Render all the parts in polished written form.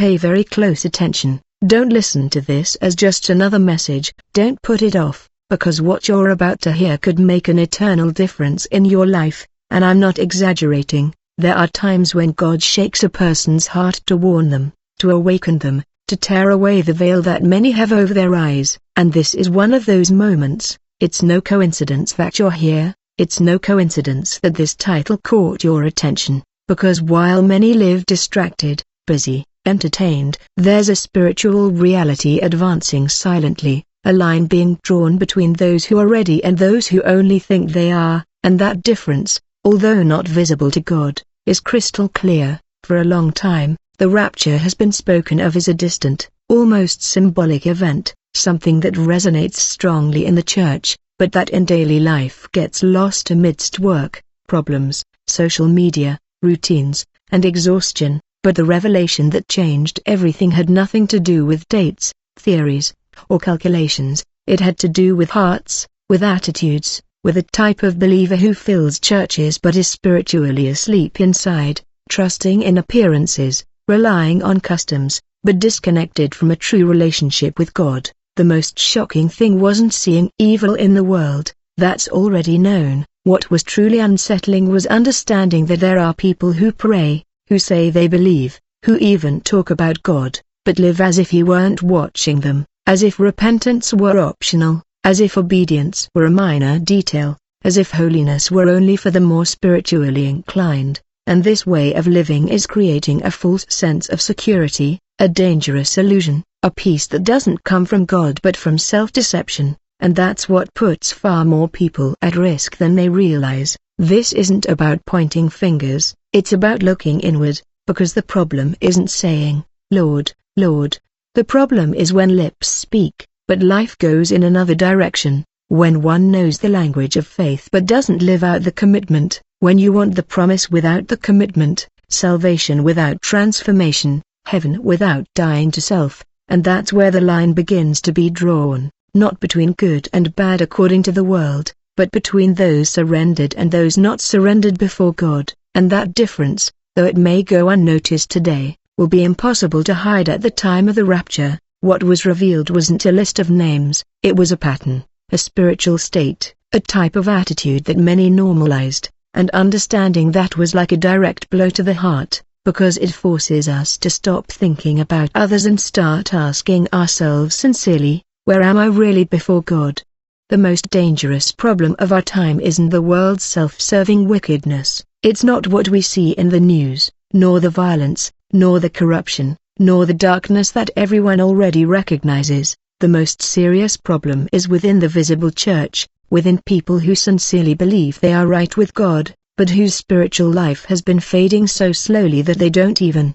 pay very close attention. Don't listen to this as just another message. Don't put it off, because what you're about to hear could make an eternal difference in your life, and I'm not exaggerating. There are times when God shakes a person's heart to warn them, to awaken them, to tear away the veil that many have over their eyes, and this is one of those moments. It's no coincidence that you're here, it's no coincidence that this title caught your attention, because while many live distracted, busy, entertained, there's a spiritual reality advancing silently, a line being drawn between those who are ready and those who only think they are, and that difference, although not visible to God, is crystal clear. For a long time, the rapture has been spoken of as a distant, almost symbolic event, something that resonates strongly in the church, but that in daily life gets lost amidst work, problems, social media, routines, and exhaustion. But the revelation that changed everything had nothing to do with dates, theories, or calculations. It had to do with hearts, with attitudes, with a type of believer who fills churches but is spiritually asleep inside, trusting in appearances, relying on customs, but disconnected from a true relationship with God. The most shocking thing wasn't seeing evil in the world, that's already known. What was truly unsettling was understanding that there are people who pray, who say they believe, who even talk about God, but live as if He weren't watching them, as if repentance were optional, as if obedience were a minor detail, as if holiness were only for the more spiritually inclined. And this way of living is creating a false sense of security, a dangerous illusion, a peace that doesn't come from God but from self-deception, and that's what puts far more people at risk than they realize. This isn't about pointing fingers, it's about looking inward, because the problem isn't saying, "Lord, Lord." The problem is when lips speak, but life goes in another direction, when one knows the language of faith but doesn't live out the commitment, when you want the promise without the commitment, salvation without transformation, heaven without dying to self, and that's where the line begins to be drawn, not between good and bad according to the world, but between those surrendered and those not surrendered before God, and that difference, though it may go unnoticed today, will be impossible to hide at the time of the rapture. What was revealed wasn't a list of names, it was a pattern, a spiritual state, a type of attitude that many normalized, and understanding that was like a direct blow to the heart, because it forces us to stop thinking about others and start asking ourselves sincerely, where am I really before God? The most dangerous problem of our time isn't the world's self-serving wickedness, it's not what we see in the news, nor the violence, nor the corruption, nor the darkness that everyone already recognizes. The most serious problem is within the visible church, within people who sincerely believe they are right with God, but whose spiritual life has been fading so slowly that they don't even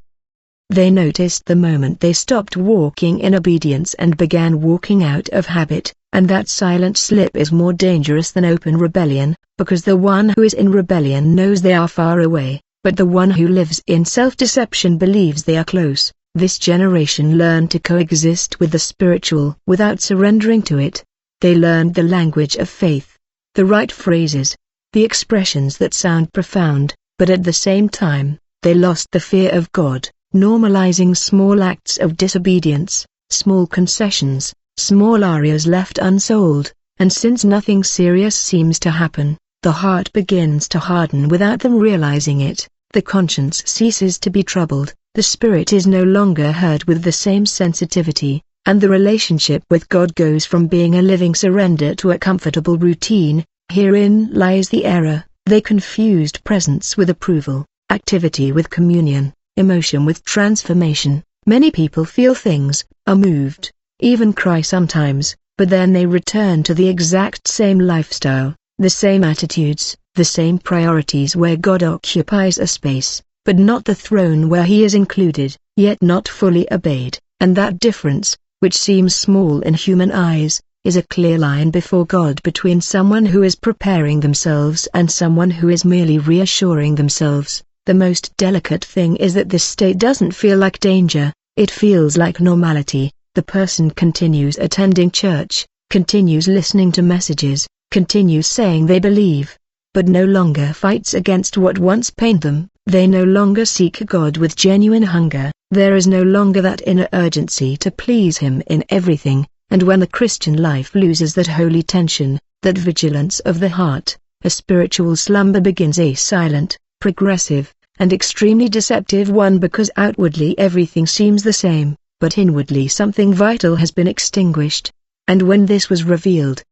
they noticed the moment they stopped walking in obedience and began walking out of habit, and that silent slip is more dangerous than open rebellion, because the one who is in rebellion knows they are far away, but the one who lives in self-deception believes they are close. This generation learned to coexist with the spiritual without surrendering to it. They learned the language of faith, the right phrases, the expressions that sound profound, but at the same time, they lost the fear of God, normalizing small acts of disobedience, small concessions, small areas left unsold, and since nothing serious seems to happen, the heart begins to harden without them realizing it, the conscience ceases to be troubled, the spirit is no longer heard with the same sensitivity, and the relationship with God goes from being a living surrender to a comfortable routine. Herein lies the error. They confused presence with approval, activity with communion, emotion with transformation. Many people feel things, are moved, even cry sometimes, but then they return to the exact same lifestyle, the same attitudes, the same priorities where God occupies a space, but not the throne where He is included, yet not fully obeyed, and that difference, which seems small in human eyes, is a clear line before God between someone who is preparing themselves and someone who is merely reassuring themselves. The most delicate thing is that this state doesn't feel like danger, it feels like normality. The person continues attending church, continues listening to messages, continues saying they believe, but no longer fights against what once pained them. They no longer seek God with genuine hunger, There is no longer that inner urgency to please Him in everything, and when the Christian life loses that holy tension, that vigilance of the heart, a spiritual slumber begins, a silent, progressive, and extremely deceptive one, because outwardly everything seems the same, but inwardly something vital has been extinguished. And when this was revealed,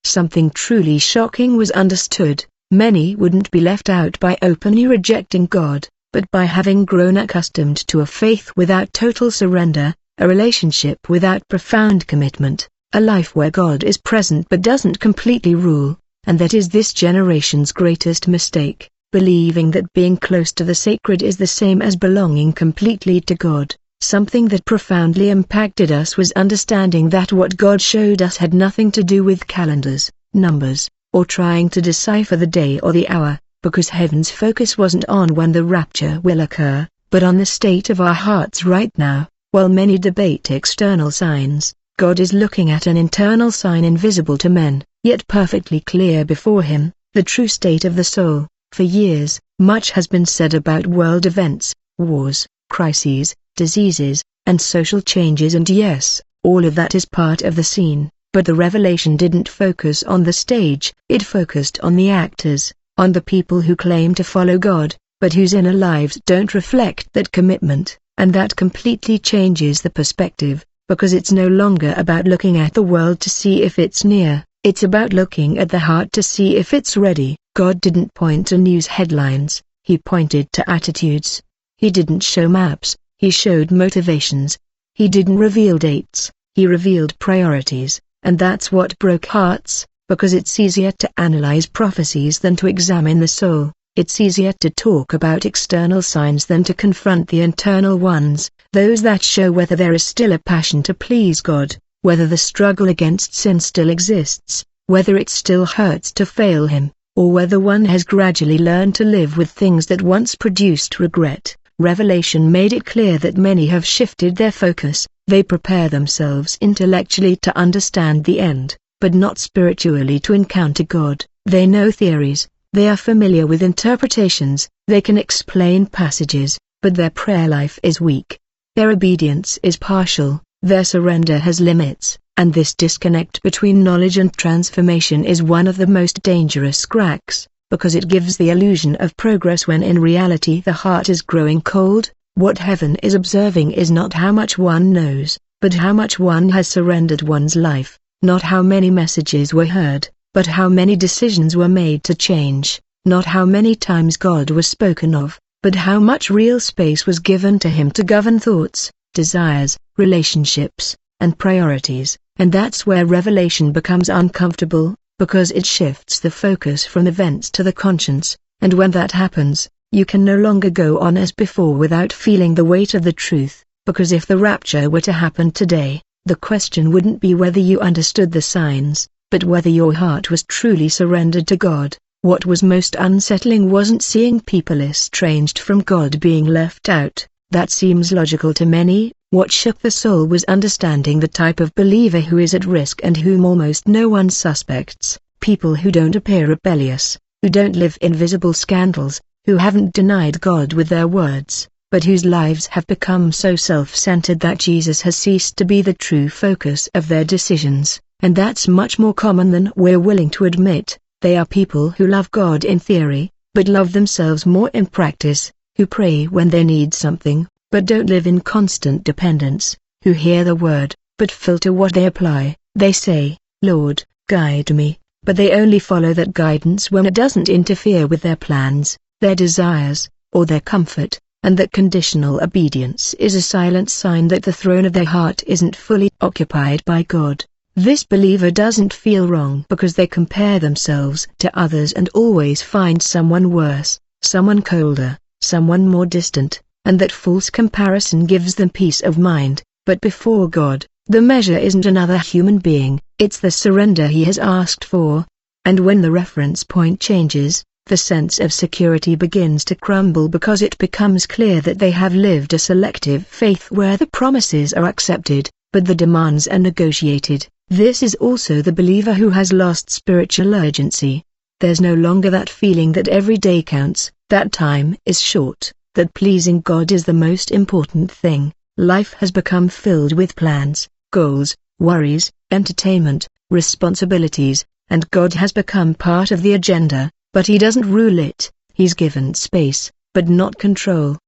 something truly shocking was understood. Many wouldn't be left out by openly rejecting God, but by having grown accustomed to a faith without total surrender, a relationship without profound commitment, a life where God is present but doesn't completely rule. And that is this generation's greatest mistake, believing that being close to the sacred is the same as belonging completely to God. Something that profoundly impacted us was understanding that what God showed us had nothing to do with calendars, numbers, or trying to decipher the day or the hour, because heaven's focus wasn't on when the rapture will occur, but on the state of our hearts right now. While many debate external signs, God is looking at an internal sign invisible to men, yet perfectly clear before Him, the true state of the soul. For years, much has been said about world events, wars, crises, diseases, and social changes, and yes, all of that is part of the scene. But the revelation didn't focus on the stage, it focused on the actors, on the people who claim to follow God, but whose inner lives don't reflect that commitment, and that completely changes the perspective, because it's no longer about looking at the world to see if it's near, it's about looking at the heart to see if it's ready. God didn't point to news headlines, He pointed to attitudes. He didn't show maps, He showed motivations. He didn't reveal dates, He revealed priorities. And that's what broke hearts, because it's easier to analyze prophecies than to examine the soul. It's easier to talk about external signs than to confront the internal ones, those that show whether there is still a passion to please God, whether the struggle against sin still exists, whether it still hurts to fail Him, or whether one has gradually learned to live with things that once produced regret. Revelation made it clear that many have shifted their focus. They prepare themselves intellectually to understand the end, but not spiritually to encounter God. They know theories, they are familiar with interpretations, they can explain passages, but their prayer life is weak. Their obedience is partial, their surrender has limits, and this disconnect between knowledge and transformation is one of the most dangerous cracks, because it gives the illusion of progress when in reality the heart is growing cold. What heaven is observing is not how much one knows, but how much one has surrendered one's life, not how many messages were heard, but how many decisions were made to change, not how many times God was spoken of, but how much real space was given to Him to govern thoughts, desires, relationships, and priorities. And that's where revelation becomes uncomfortable, because it shifts the focus from events to the conscience, and when that happens, you can no longer go on as before without feeling the weight of the truth, because if the rapture were to happen today, the question wouldn't be whether you understood the signs, but whether your heart was truly surrendered to God. What was most unsettling wasn't seeing people estranged from God being left out. That seems logical to many. What shook the soul was understanding the type of believer who is at risk and whom almost no one suspects. People who don't appear rebellious, who don't live in visible scandals, who haven't denied God with their words, but whose lives have become so self-centered that Jesus has ceased to be the true focus of their decisions. And that's much more common than we're willing to admit. They are people who love God in theory, but love themselves more in practice, who pray when they need something, but don't live in constant dependence, who hear the word, but filter what they apply. They say, "Lord, guide me," but they only follow that guidance when it doesn't interfere with their plans, their desires, or their comfort, and that conditional obedience is a silent sign that the throne of their heart isn't fully occupied by God. This believer doesn't feel wrong because they compare themselves to others and always find someone worse, someone colder, someone more distant, and that false comparison gives them peace of mind. But before God, the measure isn't another human being, it's the surrender He has asked for. And when the reference point changes, the sense of security begins to crumble because it becomes clear that they have lived a selective faith where the promises are accepted, but the demands are negotiated. This is also the believer who has lost spiritual urgency. There's no longer that feeling that every day counts, that time is short, that pleasing God is the most important thing. Life has become filled with plans, goals, worries, entertainment, responsibilities, and God has become part of the agenda, but He doesn't rule it. He's given space, but not control.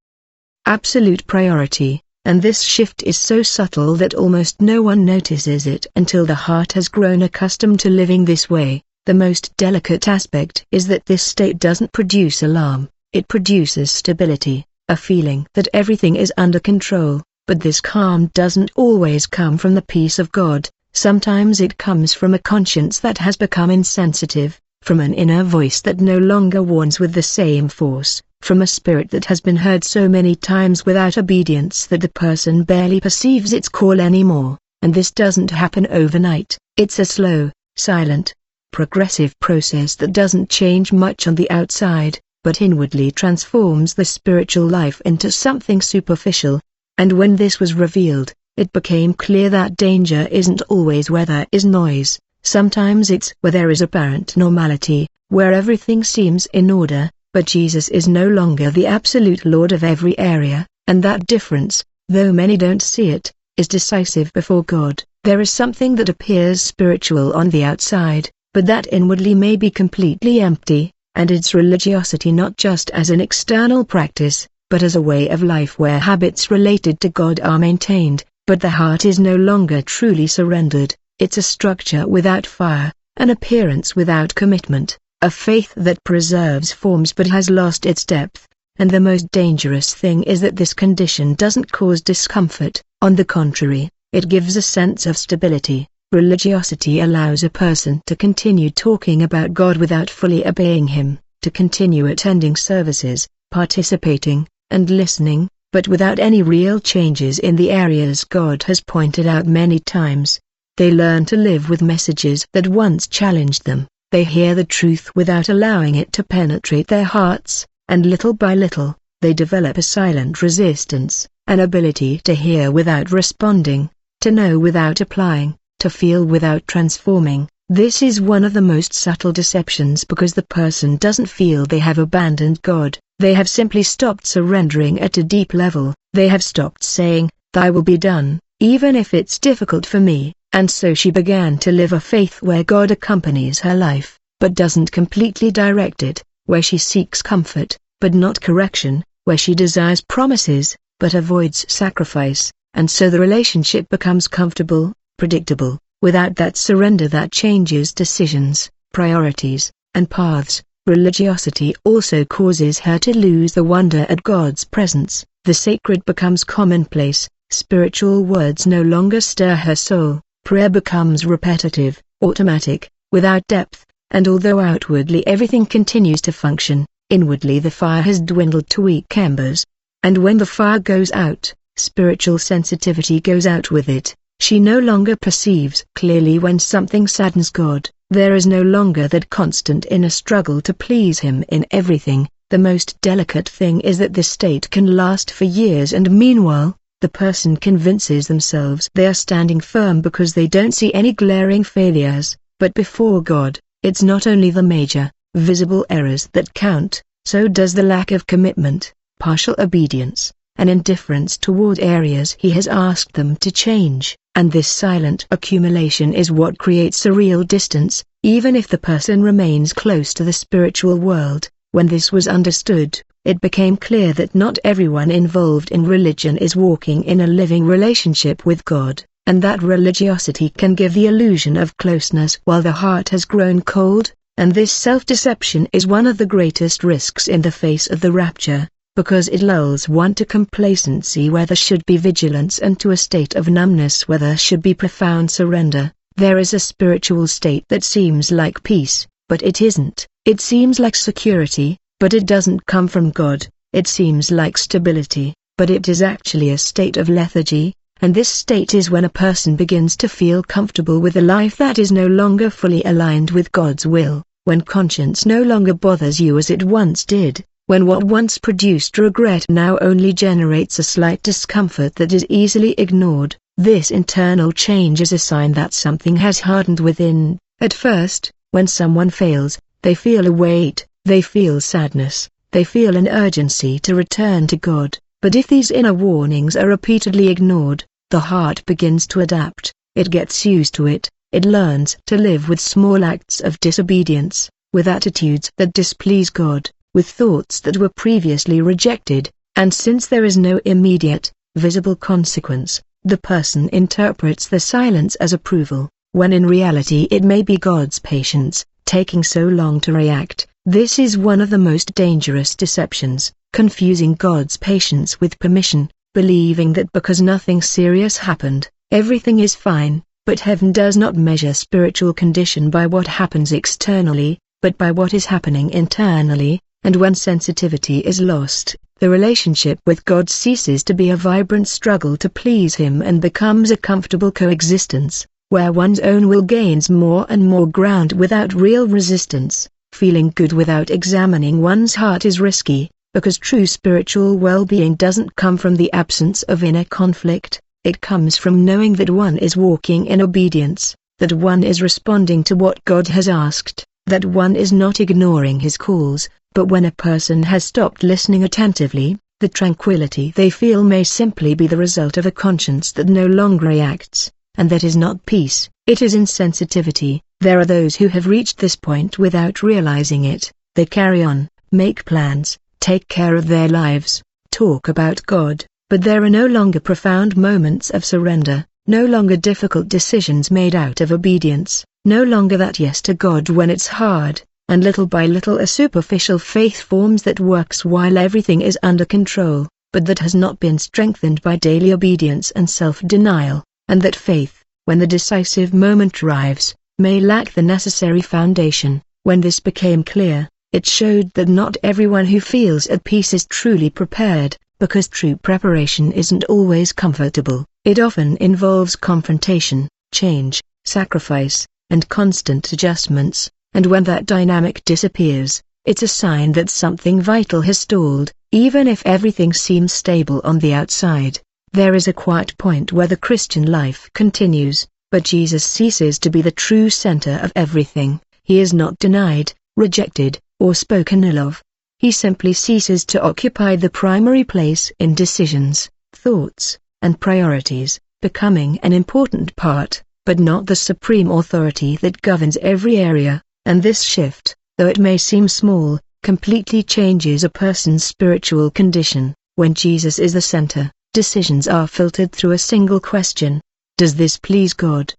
Absolute priority, and this shift is so subtle that almost no one notices it until the heart has grown accustomed to living this way. The most delicate aspect is that this state doesn't produce alarm, it produces stability, a feeling that everything is under control. But this calm doesn't always come from the peace of God. Sometimes it comes from a conscience that has become insensitive, from an inner voice that no longer warns with the same force, from a spirit that has been heard so many times without obedience that the person barely perceives its call anymore. And this doesn't happen overnight. It's a slow, silent, progressive process that doesn't change much on the outside, but inwardly transforms the spiritual life into something superficial. And when this was revealed, it became clear that danger isn't always where there is noise. Sometimes it's where there is apparent normality, where everything seems in order, but Jesus is no longer the absolute Lord of every area, and that difference, though many don't see it, is decisive before God. There is something that appears spiritual on the outside, but that inwardly may be completely empty, and it's religiosity not just as an external practice, but as a way of life where habits related to God are maintained, but the heart is no longer truly surrendered. It's a structure without fire, an appearance without commitment, a faith that preserves forms but has lost its depth. And the most dangerous thing is that this condition doesn't cause discomfort. On the contrary, it gives a sense of stability. Religiosity allows a person to continue talking about God without fully obeying Him, to continue attending services, participating, and listening, but without any real changes in the areas God has pointed out many times. They learn to live with messages that once challenged them. They hear the truth without allowing it to penetrate their hearts, and little by little, they develop a silent resistance, an ability to hear without responding, to know without applying, to feel without transforming. This is one of the most subtle deceptions because the person doesn't feel they have abandoned God. They have simply stopped surrendering at a deep level. They have stopped saying, "Thy will be done, even if it's difficult for me." And so she began to live a faith where God accompanies her life, but doesn't completely direct it, where she seeks comfort, but not correction, where she desires promises, but avoids sacrifice, and so the relationship becomes comfortable, predictable. Without that surrender that changes decisions, priorities, and paths. Religiosity also causes her to lose the wonder at God's presence. The sacred becomes commonplace, spiritual words no longer stir her soul. Prayer becomes repetitive, automatic, without depth, and although outwardly everything continues to function, inwardly the fire has dwindled to weak embers. And when the fire goes out, spiritual sensitivity goes out with it. She no longer perceives clearly when something saddens God. There is no longer that constant inner struggle to please Him in everything. The most delicate thing is that this state can last for years, and meanwhile, the person convinces themselves they are standing firm because they don't see any glaring failures. But before God, it's not only the major, visible errors that count, so does the lack of commitment, partial obedience, and indifference toward areas He has asked them to change. And this silent accumulation is what creates a real distance, even if the person remains close to the spiritual world. When this was understood, it became clear that not everyone involved in religion is walking in a living relationship with God, and that religiosity can give the illusion of closeness while the heart has grown cold, and this self-deception is one of the greatest risks in the face of the rapture, because it lulls one to complacency where there should be vigilance and to a state of numbness where there should be profound surrender. There is a spiritual state that seems like peace, but it isn't. It seems like security, but it doesn't come from God. It seems like stability, but it is actually a state of lethargy, and this state is when a person begins to feel comfortable with a life that is no longer fully aligned with God's will, when conscience no longer bothers you as it once did, when what once produced regret now only generates a slight discomfort that is easily ignored. This internal change is a sign that something has hardened within. At first, when someone fails, they feel a weight, they feel sadness, they feel an urgency to return to God. But if these inner warnings are repeatedly ignored, the heart begins to adapt, it gets used to it, it learns to live with small acts of disobedience, with attitudes that displease God, with thoughts that were previously rejected, and since there is no immediate, visible consequence, the person interprets the silence as approval, when in reality it may be God's patience, taking so long to react. This is one of the most dangerous deceptions, confusing God's patience with permission, believing that because nothing serious happened, everything is fine. But heaven does not measure spiritual condition by what happens externally, but by what is happening internally, and when sensitivity is lost, the relationship with God ceases to be a vibrant struggle to please Him and becomes a comfortable coexistence, where one's own will gains more and more ground without real resistance. Feeling good without examining one's heart is risky, because true spiritual well-being doesn't come from the absence of inner conflict. It comes from knowing that one is walking in obedience, that one is responding to what God has asked, that one is not ignoring His calls. But when a person has stopped listening attentively, the tranquility they feel may simply be the result of a conscience that no longer reacts, and that is not peace, it is insensitivity. There are those who have reached this point without realizing it. They carry on, make plans, take care of their lives, talk about God, but there are no longer profound moments of surrender, no longer difficult decisions made out of obedience, no longer that yes to God when it's hard, and little by little a superficial faith forms that works while everything is under control, but that has not been strengthened by daily obedience and self-denial, and that faith, when the decisive moment arrives, may lack the necessary foundation. When this became clear, it showed that not everyone who feels at peace is truly prepared, because true preparation isn't always comfortable. It often involves confrontation, change, sacrifice, and constant adjustments, and when that dynamic disappears, it's a sign that something vital has stalled. Even if everything seems stable on the outside, there is a quiet point where the Christian life continues, but Jesus ceases to be the true center of everything. He is not denied, rejected, or spoken ill of. He simply ceases to occupy the primary place in decisions, thoughts, and priorities, becoming an important part, but not the supreme authority that governs every area. And this shift, though it may seem small, completely changes a person's spiritual condition. When Jesus is the center, decisions are filtered through a single question. Does this please God?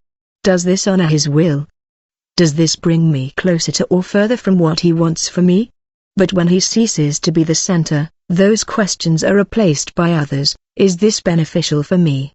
Does this honor His will? Does this bring me closer to or further from what He wants for me? But when He ceases to be the center, those questions are replaced by others. Is this beneficial for me?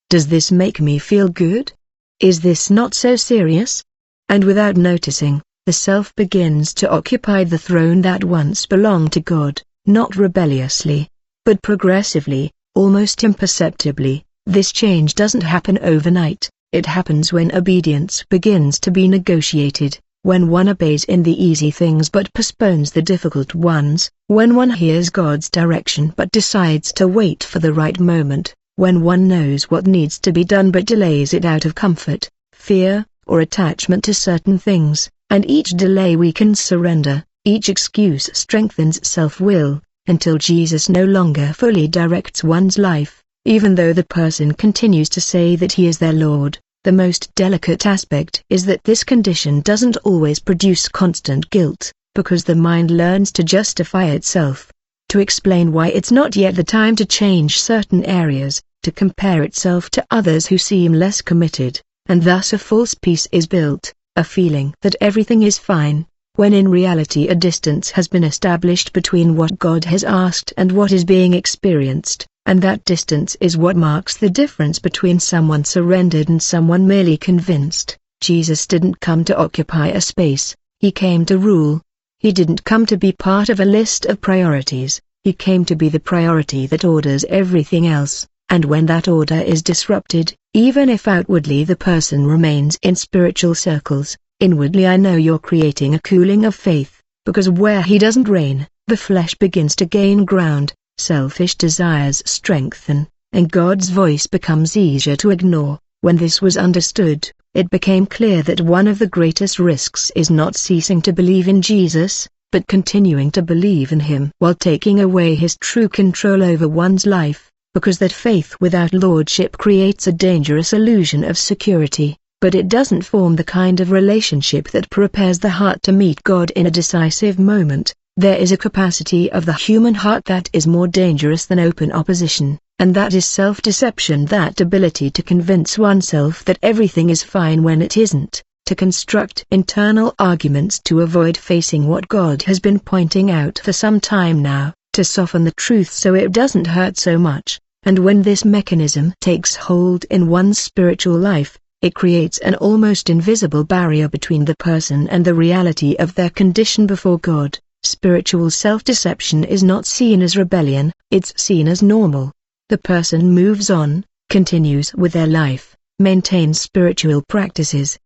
Does this make me feel good? Is this not so serious? And without noticing, the self begins to occupy the throne that once belonged to God, not rebelliously, but progressively, almost imperceptibly. This change doesn't happen overnight. It happens when obedience begins to be negotiated, when one obeys in the easy things but postpones the difficult ones, when one hears God's direction but decides to wait for the right moment, when one knows what needs to be done but delays it out of comfort, fear, or attachment to certain things, and each delay weakens surrender, each excuse strengthens self-will, until Jesus no longer fully directs one's life. Even though the person continues to say that he is their Lord, the most delicate aspect is that this condition doesn't always produce constant guilt, because the mind learns to justify itself, to explain why it's not yet the time to change certain areas, to compare itself to others who seem less committed, and thus a false peace is built, a feeling that everything is fine, when in reality a distance has been established between what God has asked and what is being experienced. And that distance is what marks the difference between someone surrendered and someone merely convinced. Jesus didn't come to occupy a space, He came to rule. He didn't come to be part of a list of priorities, He came to be the priority that orders everything else. And when that order is disrupted, even if outwardly the person remains in spiritual circles, inwardly I know you're creating a cooling of faith, because where He doesn't reign, the flesh begins to gain ground. Selfish desires strengthen, and God's voice becomes easier to ignore. When this was understood, it became clear that one of the greatest risks is not ceasing to believe in Jesus, but continuing to believe in Him while taking away His true control over one's life, because that faith without lordship creates a dangerous illusion of security, but it doesn't form the kind of relationship that prepares the heart to meet God in a decisive moment. There is a capacity of the human heart that is more dangerous than open opposition, and that is self-deception, that ability to convince oneself that everything is fine when it isn't, to construct internal arguments to avoid facing what God has been pointing out for some time now, to soften the truth so it doesn't hurt so much, and when this mechanism takes hold in one's spiritual life, it creates an almost invisible barrier between the person and the reality of their condition before God. Spiritual self-deception is not seen as rebellion, it's seen as normal. The person moves on, continues with their life, maintains spiritual practices.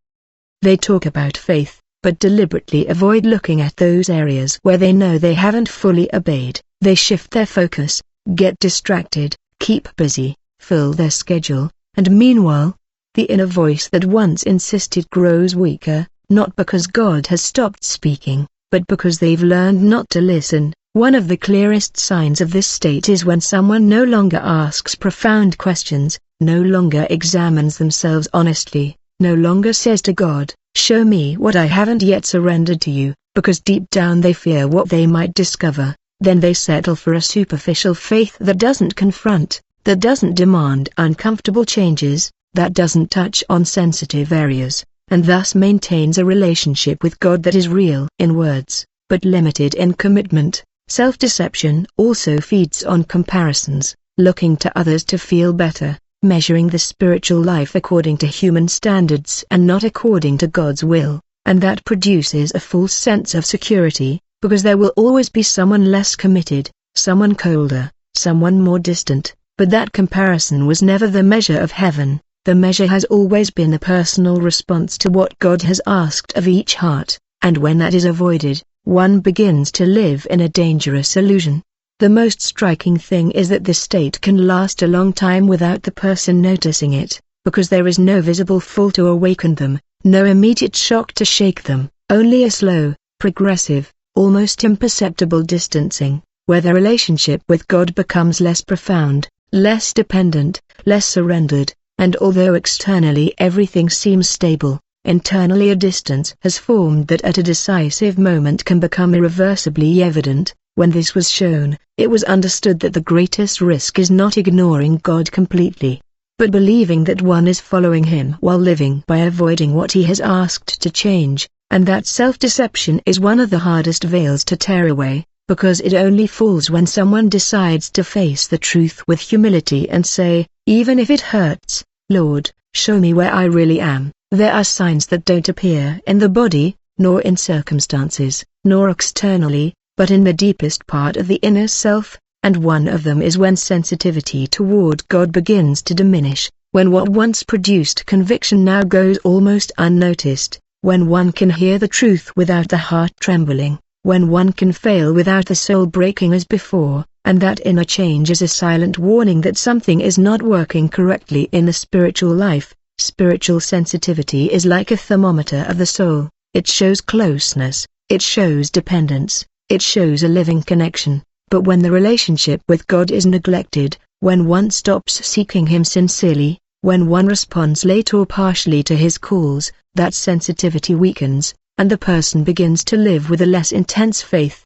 They talk about faith, but deliberately avoid looking at those areas where they know they haven't fully obeyed. They shift their focus, get distracted, keep busy, fill their schedule, and meanwhile, the inner voice that once insisted grows weaker, not because God has stopped speaking, but because they've learned not to listen. One of the clearest signs of this state is when someone no longer asks profound questions, no longer examines themselves honestly, no longer says to God, "Show me what I haven't yet surrendered to you," because deep down they fear what they might discover. Then they settle for a superficial faith that doesn't confront, that doesn't demand uncomfortable changes, that doesn't touch on sensitive areas, and thus maintains a relationship with God that is real in words, but limited in commitment. Self-deception also feeds on comparisons, looking to others to feel better, measuring the spiritual life according to human standards and not according to God's will, and that produces a false sense of security, because there will always be someone less committed, someone colder, someone more distant, but that comparison was never the measure of heaven. The measure has always been a personal response to what God has asked of each heart, and when that is avoided, one begins to live in a dangerous illusion. The most striking thing is that this state can last a long time without the person noticing it, because there is no visible fall to awaken them, no immediate shock to shake them, only a slow, progressive, almost imperceptible distancing, where the relationship with God becomes less profound, less dependent, less surrendered. And although externally everything seems stable, internally a distance has formed that at a decisive moment can become irreversibly evident. When this was shown, it was understood that the greatest risk is not ignoring God completely, but believing that one is following Him while living by avoiding what He has asked to change, and that self-deception is one of the hardest veils to tear away, because it only falls when someone decides to face the truth with humility and say, "Even if it hurts, Lord, show me where I really am." There are signs that don't appear in the body, nor in circumstances, nor externally, but in the deepest part of the inner self, and one of them is when sensitivity toward God begins to diminish, when what once produced conviction now goes almost unnoticed, when one can hear the truth without the heart trembling, when one can fail without the soul breaking as before, and that inner change is a silent warning that something is not working correctly in the spiritual life. Spiritual sensitivity is like a thermometer of the soul. It shows closeness, it shows dependence, it shows a living connection, but when the relationship with God is neglected, when one stops seeking Him sincerely, when one responds late or partially to His calls, that sensitivity weakens, and the person begins to live with a less intense faith.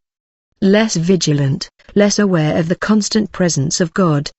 Less vigilant, less aware of the constant presence of God,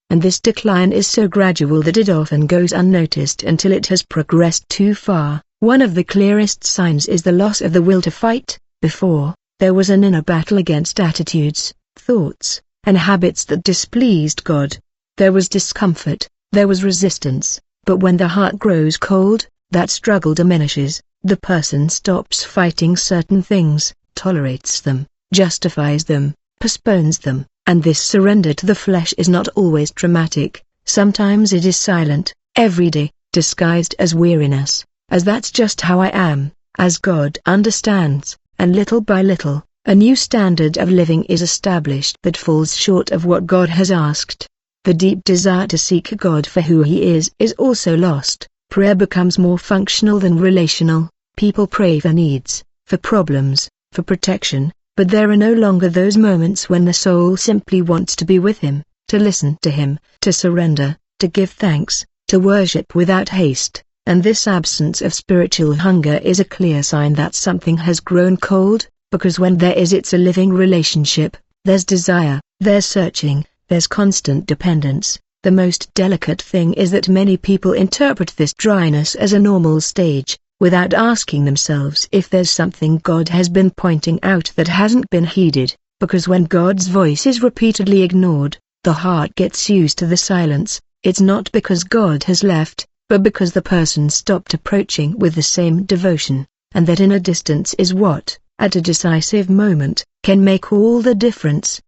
and this decline is so gradual that it often goes unnoticed until it has progressed too far. One of the clearest signs is the loss of the will to fight. Before, there was an inner battle against attitudes, thoughts, and habits that displeased God. There was discomfort, there was resistance, but when the heart grows cold, that struggle diminishes. The person stops fighting certain things, tolerates them, justifies them, postpones them, and this surrender to the flesh is not always dramatic. Sometimes it is silent, everyday, disguised as weariness, as "that's just how I am," as God understands, and little by little, a new standard of living is established that falls short of what God has asked. The deep desire to seek God for who He is also lost. Prayer becomes more functional than relational. People pray for needs, for problems, for protection, but there are no longer those moments when the soul simply wants to be with him, to listen to him, to surrender, to give thanks, to worship without haste, and this absence of spiritual hunger is a clear sign that something has grown cold, because when there is it's a living relationship, there's desire, there's searching, there's constant dependence. The most delicate thing is that many people interpret this dryness as a normal stage, without asking themselves if there's something God has been pointing out that hasn't been heeded, because when God's voice is repeatedly ignored, the heart gets used to the silence. It's not because God has left, but because the person stopped approaching with the same devotion, and that inner distance is what, at a decisive moment, can make all the difference.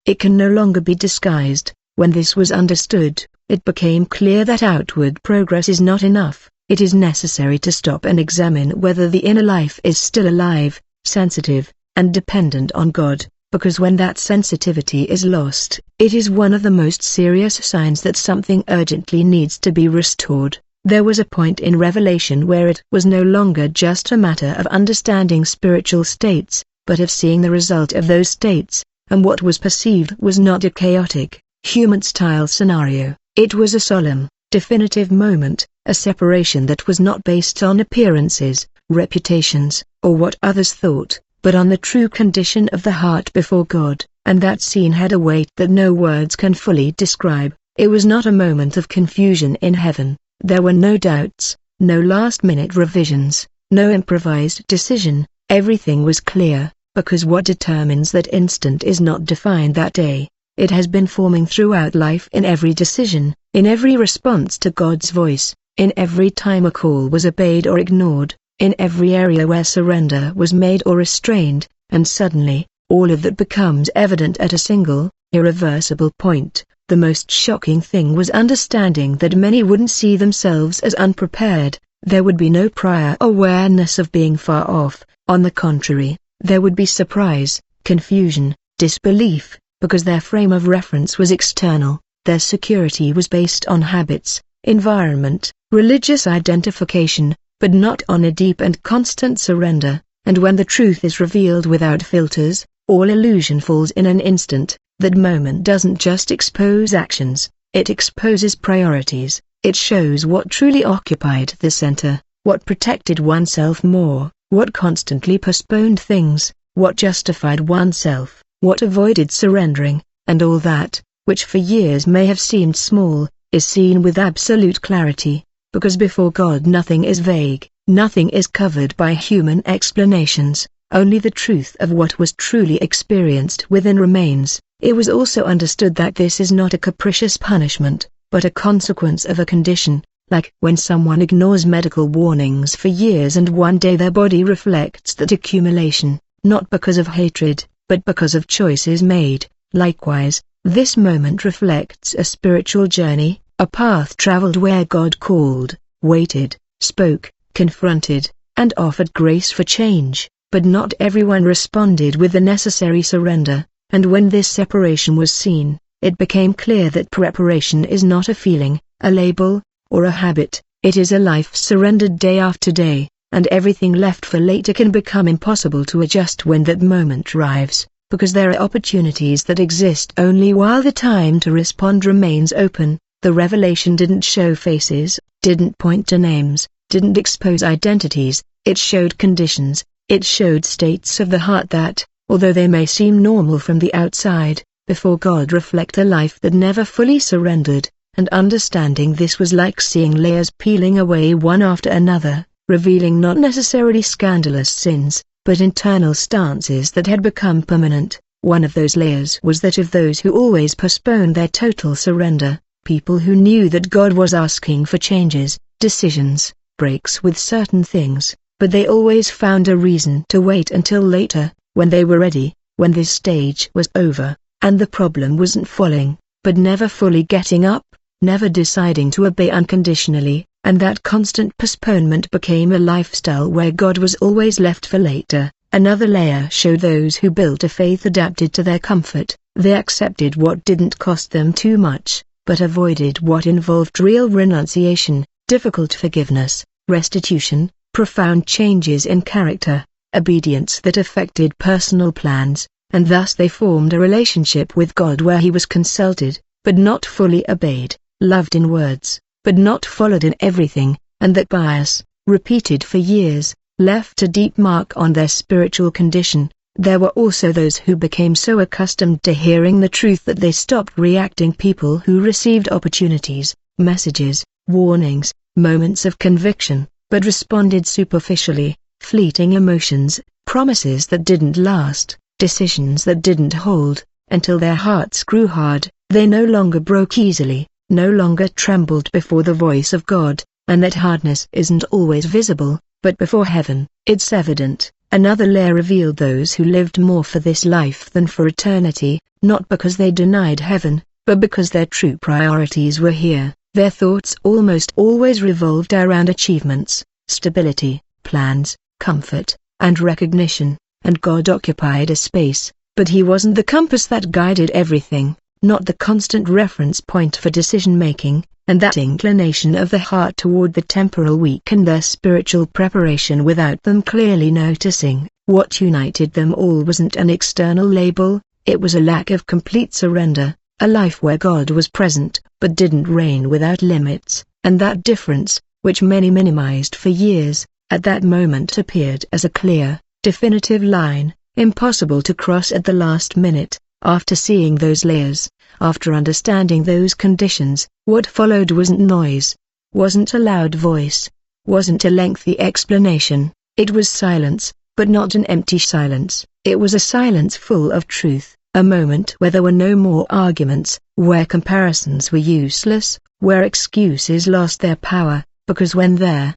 It can no longer be disguised. When this was understood, it became clear that outward progress is not enough. It is necessary to stop and examine whether the inner life is still alive, sensitive, and dependent on God, because when that sensitivity is lost, it is one of the most serious signs that something urgently needs to be restored. There was a point in Revelation where it was no longer just a matter of understanding spiritual states, but of seeing the result of those states, and what was perceived was not a chaotic, human-style scenario. It was a solemn, definitive moment, a separation that was not based on appearances, reputations, or what others thought, but on the true condition of the heart before God, and that scene had a weight that no words can fully describe. It was not a moment of confusion in heaven. There were no doubts, no last-minute revisions, no improvised decision. Everything was clear, because what determines that instant is not defined that day. It has been forming throughout life, in every decision, in every response to God's voice, in every time a call was obeyed or ignored, in every area where surrender was made or restrained, and suddenly, all of that becomes evident at a single, irreversible point. The most shocking thing was understanding that many wouldn't see themselves as unprepared. There would be no prior awareness of being far off. On the contrary, there would be surprise, confusion, disbelief, because their frame of reference was external. Their security was based on habits, environment, religious identification, but not on a deep and constant surrender. And when the truth is revealed without filters, all illusion falls in an instant. That moment doesn't just expose actions, it exposes priorities. It shows what truly occupied the center, what protected oneself more, what constantly postponed things, what justified oneself, what avoided surrendering, and all that, which for years may have seemed small, is seen with absolute clarity, because before God nothing is vague, nothing is covered by human explanations, only the truth of what was truly experienced within remains. It was also understood that this is not a capricious punishment, but a consequence of a condition, like when someone ignores medical warnings for years and one day their body reflects that accumulation, not because of hatred, but because of choices made. Likewise, this moment reflects a spiritual journey, a path traveled where God called, waited, spoke, confronted, and offered grace for change, but not everyone responded with the necessary surrender. And when this separation was seen, it became clear that preparation is not a feeling, a label, or a habit. It is a life surrendered day after day, and everything left for later can become impossible to adjust when that moment arrives, because there are opportunities that exist only while the time to respond remains open. The revelation didn't show faces, didn't point to names, didn't expose identities, it showed conditions, it showed states of the heart that, although they may seem normal from the outside, before God reflect a life that never fully surrendered, and understanding this was like seeing layers peeling away one after another, revealing not necessarily scandalous sins, but internal stances that had become permanent. One of those layers was that of those who always postponed their total surrender, people who knew that God was asking for changes, decisions, breaks with certain things, but they always found a reason to wait until later. When they were ready, when this stage was over, and the problem wasn't falling, but never fully getting up, never deciding to obey unconditionally, and that constant postponement became a lifestyle where God was always left for later. Another layer showed those who built a faith adapted to their comfort. They accepted what didn't cost them too much, but avoided what involved real renunciation, difficult forgiveness, restitution, profound changes in character. obedience that affected personal plans, and thus they formed a relationship with God where he was consulted, but not fully obeyed, loved in words, but not followed in everything, and that bias, repeated for years, left a deep mark on their spiritual condition. There were also those who became so accustomed to hearing the truth that they stopped reacting. People who received opportunities, messages, warnings, moments of conviction, but responded superficially, fleeting emotions, promises that didn't last, decisions that didn't hold, until their hearts grew hard. They no longer broke easily, no longer trembled before the voice of God, and that hardness isn't always visible, but before heaven, it's evident. Another layer revealed those who lived more for this life than for eternity, not because they denied heaven, but because their true priorities were here. Their thoughts almost always revolved around achievements, stability, plans, comfort, and recognition, and God occupied a space, but he wasn't the compass that guided everything, not the constant reference point for decision-making, and that inclination of the heart toward the temporal weakened their spiritual preparation without them clearly noticing. What united them all wasn't an external label, it was a lack of complete surrender, a life where God was present but didn't reign without limits, and that difference, which many minimized for years, at that moment appeared as a clear, definitive line, impossible to cross at the last minute. After seeing those layers, after understanding those conditions, what followed wasn't noise, wasn't a loud voice, wasn't a lengthy explanation. It was silence, but not an empty silence. It was a silence full of truth, a moment where there were no more arguments, where comparisons were useless, where excuses lost their power, because when the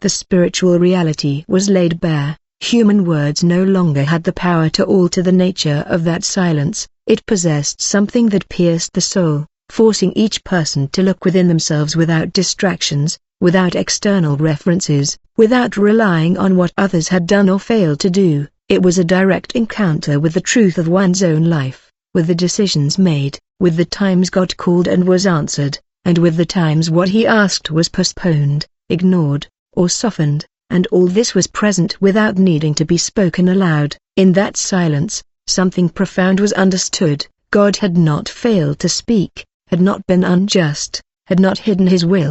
spiritual reality was laid bare, human words no longer had the power to alter the nature of that silence. It possessed something that pierced the soul, forcing each person to look within themselves without distractions, without external references, without relying on what others had done or failed to do. It was a direct encounter with the truth of one's own life, with the decisions made, with the times God called and was answered, and with the times what he asked was postponed, ignored, or softened. And all this was present without needing to be spoken aloud. In that silence, something profound was understood. God had not failed to speak, had not been unjust, had not hidden his will.